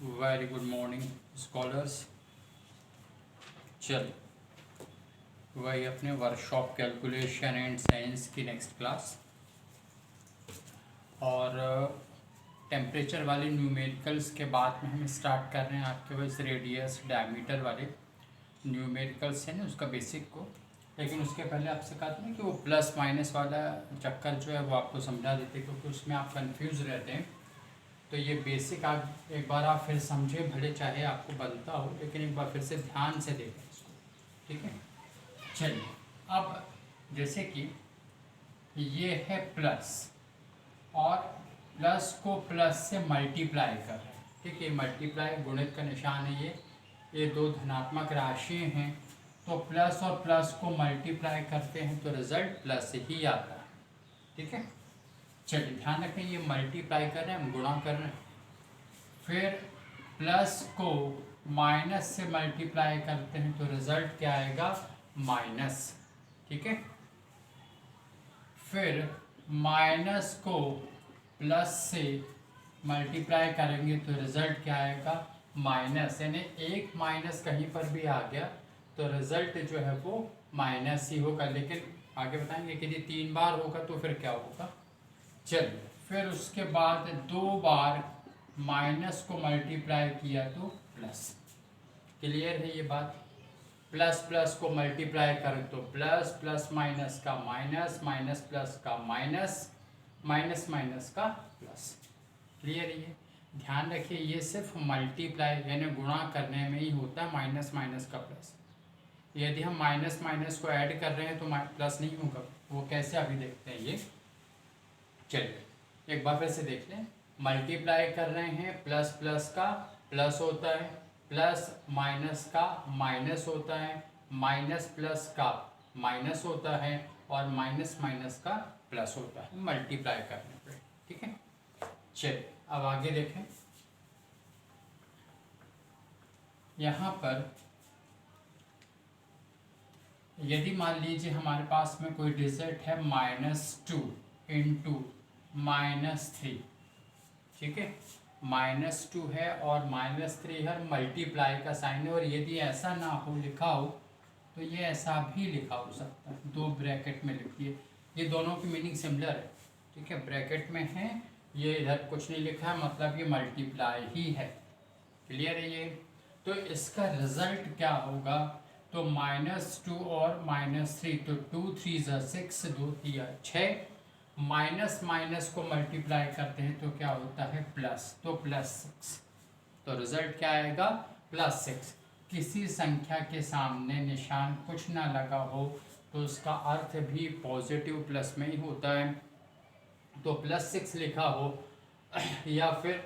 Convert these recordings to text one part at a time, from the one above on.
Very good morning scholars. चल वही अपने वर्कशॉप कैलकुलेशन एंड साइंस की नेक्स्ट क्लास और टेम्परेचर वाले न्यूमेरिकल्स के बाद में हम स्टार्ट कर रहे हैं आपके पास रेडियस डायमीटर वाले न्यूमेरिकल्स है ना, उसका बेसिक को। लेकिन उसके पहले आपसे कहा था ना कि वो प्लस माइनस वाला चक्कर जो है वो आपको समझा देते, क्योंकि उसमें आप कंफ्यूज रहते हैं। तो ये बेसिक आप एक बार आप फिर समझे, भले चाहे आपको बनता हो, लेकिन एक बार फिर से ध्यान से देखें इसको, ठीक है। चलिए, अब जैसे कि ये है प्लस और प्लस को प्लस से मल्टीप्लाई कर रहे हैं, ठीक है। मल्टीप्लाई गुणित का निशान है, ये दो धनात्मक राशि हैं, तो प्लस और प्लस को मल्टीप्लाई करते हैं तो रिजल्ट प्लस ही आता है, ठीक है। चलिए ध्यान रखें, ये मल्टीप्लाई कर रहे हैं, हम गुणा कर रहे हैं। फिर प्लस को माइनस से मल्टीप्लाई करते हैं तो रिजल्ट क्या आएगा, माइनस, ठीक है। फिर माइनस को प्लस से मल्टीप्लाई करेंगे तो रिजल्ट क्या आएगा, माइनस। यानी एक माइनस कहीं पर भी आ गया तो रिजल्ट जो है वो माइनस ही होगा। लेकिन आगे बताएंगे कि यदि 3 बार होगा तो फिर क्या होगा। चलिए, फिर उसके बाद 2 बार माइनस को मल्टीप्लाई किया तो प्लस। क्लियर है ये बात। प्लस प्लस को मल्टीप्लाई करें तो प्लस, प्लस माइनस का माइनस, माइनस प्लस का माइनस, माइनस माइनस का प्लस। क्लियर है ये। ध्यान रखिए, ये सिर्फ मल्टीप्लाई यानी गुणा करने में ही होता है, माइनस माइनस का प्लस। यदि हम माइनस माइनस को ऐड कर रहे हैं तो प्लस नहीं होगा। वो कैसे अभी देखते हैं ये। चलिए एक बार फिर से देख लें। मल्टीप्लाई कर रहे हैं, प्लस प्लस का प्लस होता है, प्लस माइनस का माइनस होता है, माइनस प्लस का माइनस होता है, और माइनस माइनस का प्लस होता है मल्टीप्लाई करने पे, ठीक है। चलिए अब आगे देखें। यहाँ पर यदि मान लीजिए हमारे पास में कोई डिजिट है -2 इंटू -3, ठीक है। -2 है और -3 है, मल्टीप्लाई का साइन है। और यदि ऐसा ना हो लिखा हो तो ये ऐसा भी लिखा हो सकता है, 2 ब्रैकेट में लिखिए। ये दोनों की मीनिंग सिमिलर है, ठीक है। ब्रैकेट में है, ये इधर कुछ नहीं लिखा है, मतलब ये मल्टीप्लाई ही है। क्लियर है ये। तो इसका रिजल्ट क्या होगा, तो -2 और -3, तो 2 3 6, 2 3 6, माइनस माइनस को मल्टीप्लाई करते हैं तो क्या होता है, प्लस, तो +6। तो रिजल्ट क्या आएगा, +6। किसी संख्या के सामने निशान कुछ ना लगा हो तो उसका अर्थ भी पॉजिटिव प्लस में ही होता है। तो +6 लिखा हो या फिर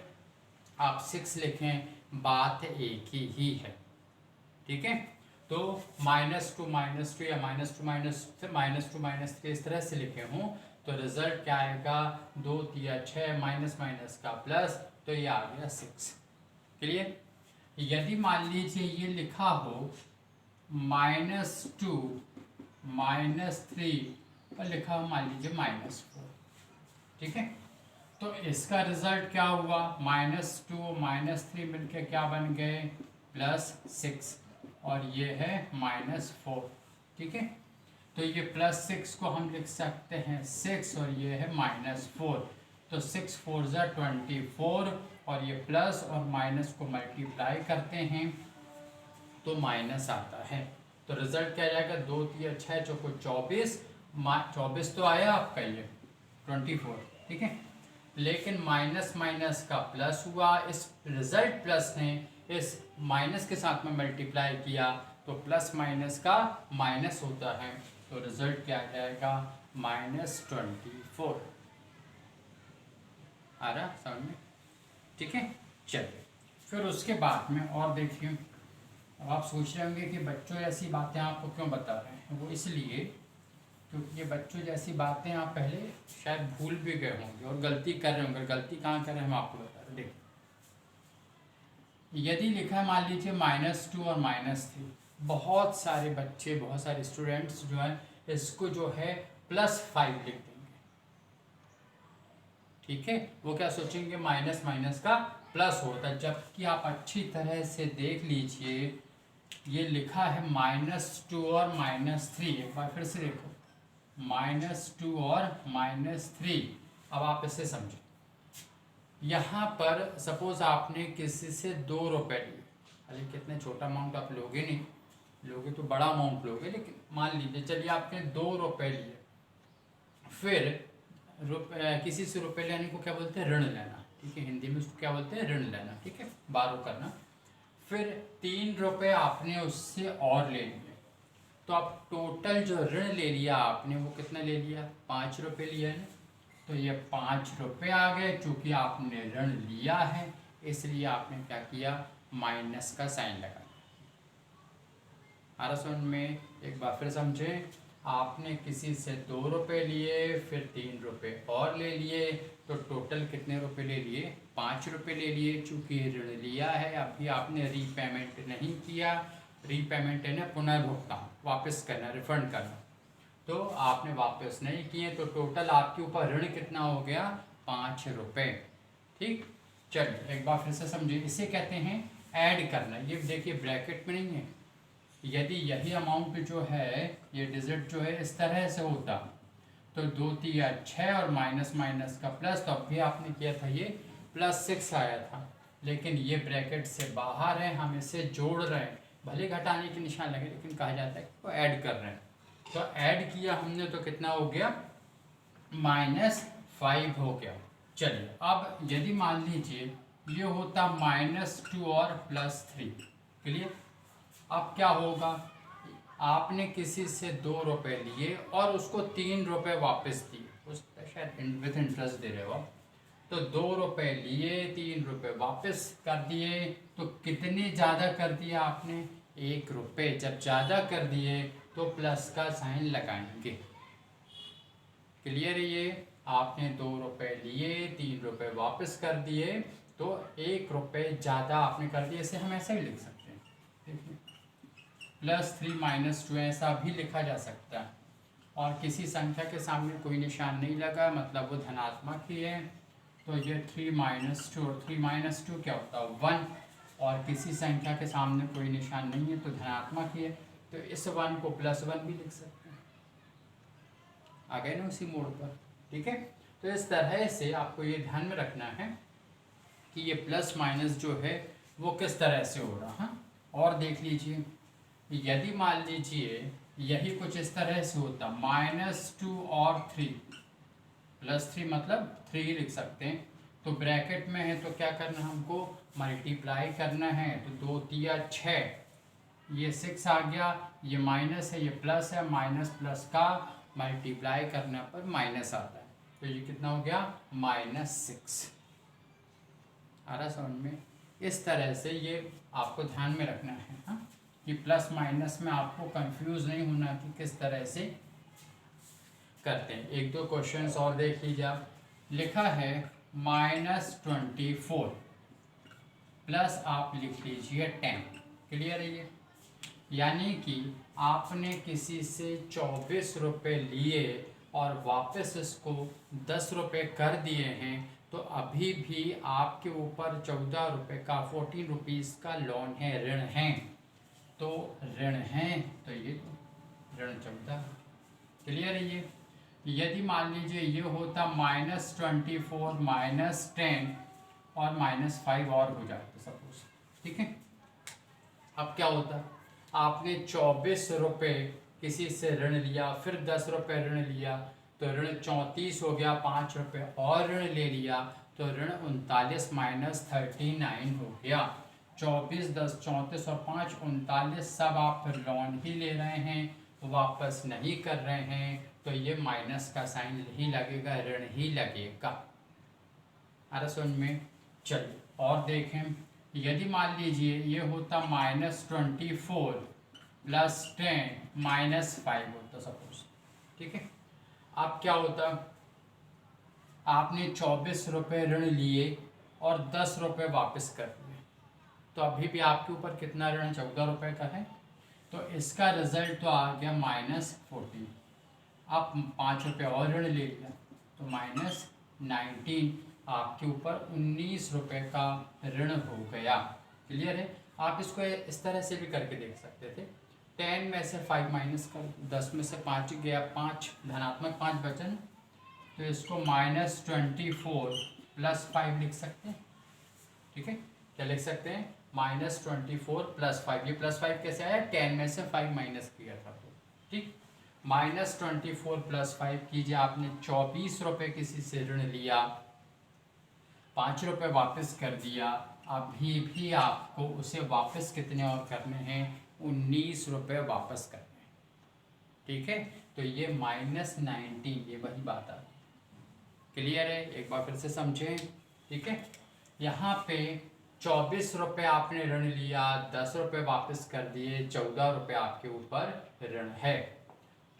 आप 6 लिखें, बात एक ही है, ठीक है। तो -2 -2 या -2 -3 इस तरह से लिखे हों तो रिजल्ट क्या आएगा, 2 3 6, माइनस माइनस का प्लस, तो ये आ गया 6। क्लियर। यदि मान लीजिए ये लिखा हो -2 -3 और लिखा हो मान लीजिए -4, ठीक है। तो इसका रिजल्ट क्या हुआ, -2 -3 मिलकर क्या बन गए, +6, और ये है -4, ठीक है। तो ये +6 को हम लिख सकते हैं 6 और ये है -4, तो 6 4 24, और ये प्लस और माइनस को मल्टीप्लाई करते हैं तो माइनस आता है। तो रिजल्ट क्या जाएगा, 2 3 6 चौको 24, 24 तो आया आपका ये 24, ठीक है। लेकिन माइनस माइनस का प्लस हुआ, इस रिजल्ट प्लस ने इस माइनस के साथ में मल्टीप्लाई किया तो प्लस माइनस का माइनस होता है, तो रिजल्ट क्या आ जाएगा, -24। आ रहा समझ में, ठीक है। चलिए फिर उसके बाद में और देखिए। अब आप सोच रहे होंगे कि बच्चों ऐसी बातें आपको क्यों बता रहे हैं। वो इसलिए क्योंकि ये बच्चों जैसी बातें आप पहले शायद भूल भी गए होंगे और गलती कर रहे होंगे। गलती कहाँ कर रहे हैं हम आपको बता रहे हैं। देखिए यदि लिखा है मान लीजिए -2 और -3, बहुत सारे बच्चे, बहुत सारे स्टूडेंट्स जो हैं इसको जो है +5 लिख देंगे, ठीक है, वो क्या सोचेंगे, माइनस माइनस का प्लस होता है, जबकि आप अच्छी तरह से देख लीजिए ये लिखा है -2 और -3। एक बार फिर से देखो, -2 और -3। अब आप इसे समझो, यहाँ पर सपोज आपने किसी से 2 रुपये लिए, अरे कितने छोटा अमाउंट आप लोगे नहीं, लोगे तो बड़ा अमाउंट लोगे, लेकिन मान लीजिए चलिए आपने 2 रुपये लिए, फिर किसी से रुपये लेने को क्या बोलते हैं, ऋण लेना, ठीक है, हिंदी में उसको क्या बोलते हैं, ऋण लेना, ठीक है, बारो करना। फिर 3 रुपये आपने उससे और ले लिए, तो आप टोटल जो ऋण ले लिया आपने वो कितना ले लिया, 5 रुपये लिया है ना, तो ये 5 रुपये आ गए, चूँकि आपने ऋण लिया है इसलिए आपने क्या किया, माइनस का साइन लगा। हमारा समझ में, एक बार फिर समझे, आपने किसी से 2 रुपये लिए, फिर 3 रुपये और ले लिए, तो टोटल कितने रुपए ले लिए, 5 रुपये ले लिए। चूँकि ऋण लिया है, अभी आपने रीपेमेंट नहीं किया, रीपेमेंट है ना पुनर्भुगतान, वापस करना, रिफंड करना, तो आपने वापस नहीं किए, तो टोटल आपके ऊपर ऋण कितना हो गया, 5 रुपये। ठीक, चलिए एक बार फिर से समझिए, इसे कहते हैं ऐड करना। ये देखिए ब्रैकेट में नहीं है, यदि यही अमाउंट जो है, ये डिजिट जो है इस तरह से होता, तो 2 3 6 और माइनस माइनस का प्लस, तो अब भी आपने किया था ये +6 आया था, लेकिन ये ब्रैकेट से बाहर है, हम इसे जोड़ रहे हैं, भले घटाने के निशान लगे लेकिन कहा जाता है कि वो ऐड कर रहे हैं। तो ऐड किया हमने तो कितना हो गया, -5 हो गया। चलिए अब यदि मान लीजिए ये होता -2 और +3, क्लियर। अब क्या होगा, आपने किसी से 2 रुपये लिए और उसको 3 रुपये वापस दिए, उस शायद विथ इंटरेस्ट दे रहे हो आप, तो 2 रुपये लिए, 3 रुपये वापस कर दिए, तो कितने ज़्यादा कर दिया आपने, 1 रुपये। जब ज़्यादा कर दिए तो प्लस का साइन लगाएंगे, क्लियर है ये। आपने 2 रुपये लिए, 3 रुपये वापस कर दिए, तो 1 रुपये ज़्यादा आपने कर दिया, इसे हम ऐसे भी लिख सकते हैं, देखिए +3 -2 ऐसा भी लिखा जा सकता है। और किसी संख्या के सामने कोई निशान नहीं लगा, मतलब वो धनात्मक ही है, तो ये 3 -2 और 3 -2 क्या होता है, 1। और किसी संख्या के सामने कोई निशान नहीं है तो धनात्मक ही है, तो इस 1 को +1 भी लिख सकते हैं, आ गए ना उसी मोड़ पर, ठीक है। तो इस तरह से आपको ये ध्यान में रखना है कि ये प्लस माइनस जो है वो किस तरह से हो रहा है। और देख लीजिए, यदि मान लीजिए यही कुछ इस तरह से होता, -2 और 3, +3 मतलब 3 ही लिख सकते हैं, तो ब्रैकेट में है तो क्या करना है, हमको मल्टीप्लाई करना है, तो 2 3 6, ये 6 आ गया, ये माइनस है, ये प्लस है, माइनस प्लस का मल्टीप्लाई करने पर माइनस आता है, तो ये कितना हो गया, -6। आ रहा समझ में। इस तरह से ये आपको ध्यान में रखना है, हाँ, कि प्लस माइनस में आपको कंफ्यूज नहीं होना कि किस तरह से करते हैं। 1 2 क्वेश्चंस और देख लीजिए आप, लिखा है -24 प्लस आप लिख लीजिए 10, क्लियर है ये। यानी कि आपने किसी से 24 रुपये लिए और वापस इसको 10 रुपये कर दिए हैं, तो अभी भी आपके ऊपर 14 रुपये का 14 रुपीज़ का लोन है, ऋण है, तो ऋण है, तो ये ऋण 14, क्लियर है ये। यदि मान लीजिए ये होता -24 -10 और -5 और हो जाता सपोज, ठीक है। अब क्या होता, आपने 24 रुपये किसी से ऋण लिया, फिर 10 रुपये ऋण लिया, तो ऋण 34 हो गया, 5 रुपये और ऋण ले लिया, तो ऋण 39 -39 हो गया। 24 10 34 और 5 39, सब आप फिर लोन ही ले रहे हैं, वापस नहीं कर रहे हैं, तो ये माइनस का साइन ही लगेगा, ऋण ही लगेगा। अरे समझ में। चलिए और देखें, यदि मान लीजिए ये होता -24 +10 -5 होता सपोज, ठीक है। अब क्या होता, आपने 24 रुपये ऋण लिए और 10 रुपये वापस कर दिए, तो अभी भी आपके ऊपर कितना ऋण, 14 रुपये का है, तो इसका रिजल्ट तो आ गया -14। आप 5 रुपये और ऋण ले लिया, तो 19 आपके ऊपर 19 रुपये का ऋण हो गया। क्लियर है? आप इसको इस तरह से भी करके देख सकते थे। 10 में से 5 माइनस कर, 10 में से 5 गया, 5 धनात्मक 5 बचन, तो इसको -24 + 5 लिख सकते हैं। ठीक है, क्या लिख सकते हैं? -24 + 5। ये +5 कैसे आया? 10 में से 5 माइनस किया था तो। ठीक, -24 + 5 कीजिए। आपने 24 रुपये किसी से ऋण लिया, 5 रुपये वापस कर दिया, अभी भी आपको उसे वापस कितने और करने हैं? 19 रुपये वापस करने हैं। ठीक है, तो ये -19, ये वही बात आ गई। क्लियर है? एक बार फिर से समझें। ठीक है, यहाँ पे 24 रुपये आपने ऋण लिया, 10 रुपये वापस कर दिए, 14 रुपये आपके ऊपर ऋण है।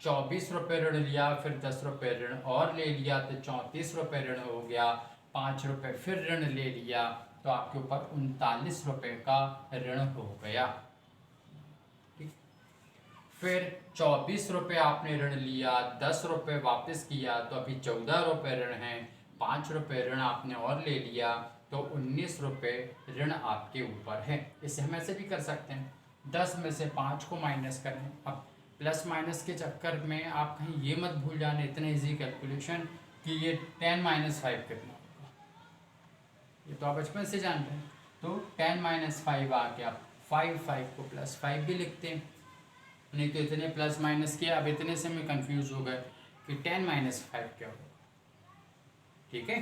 24 रुपये ऋण लिया, फिर 10 रुपये ऋण और ले लिया, तो 34 रुपये ऋण हो गया। 5 रुपये फिर ऋण ले लिया, तो आपके ऊपर 39 रुपये का ऋण हो गया। ठीक, फिर 24 रुपये आपने ऋण लिया, 10 रुपये वापस किया, तो अभी 14 रुपये ऋण है। 5 रुपये ऋण आपने और ले लिया, तो 19 रुपये ऋण आपके ऊपर है। इसे हम ऐसे भी कर सकते हैं, 10 में से 5 को माइनस करें। अब प्लस माइनस के चक्कर में आप कहीं ये मत भूल जाने, इतना इजी कैलकुलेशन, कि ये 10 - 5 कितना होगा, ये तो आप बचपन से जानते हैं। तो 10 - 5 आ गया। 5 को +5 भी लिखते हैं, नहीं तो इतने प्लस माइनस किया। अब इतने से मैं कंफ्यूज हो गए कि 10 - 5 क्या होगा। ठीक है,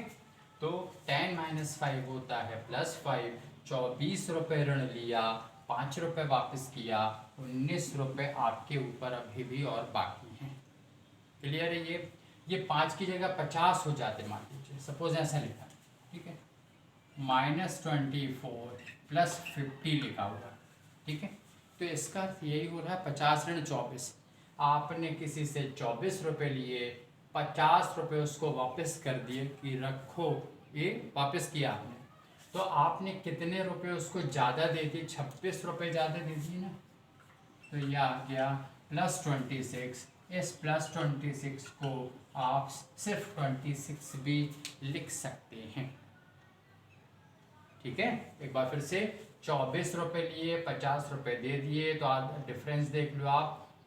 तो 10 - 5 होता है +5। 24 रुपये ऋण लिया, 5 रुपये वापस किया, 19 रुपये आपके ऊपर अभी भी और बाकी हैं। क्लियर है? ये 5 की जगह 50 हो जाते, मान लीजिए, सपोज ऐसा लिखा। ठीक है, -24 + 50 लिखा हुआ। ठीक है, तो इसका यही हो रहा है 50 ऋण 24। आपने किसी से 24 रुपये लिए, 50 रुपये उसको वापस कर दिए कि रखो, ये वापस किया आपने, तो आपने कितने रुपए उसको ज़्यादा दे दिए? 26 रुपये ज़्यादा दे दिए ना। तो ये आ गया +26। इस +26 को आप सिर्फ 26 भी लिख सकते हैं। ठीक है, एक बार फिर से 24 रुपये लिए, 50 रुपये दे दिए, तो आप डिफरेंस देख लो आप,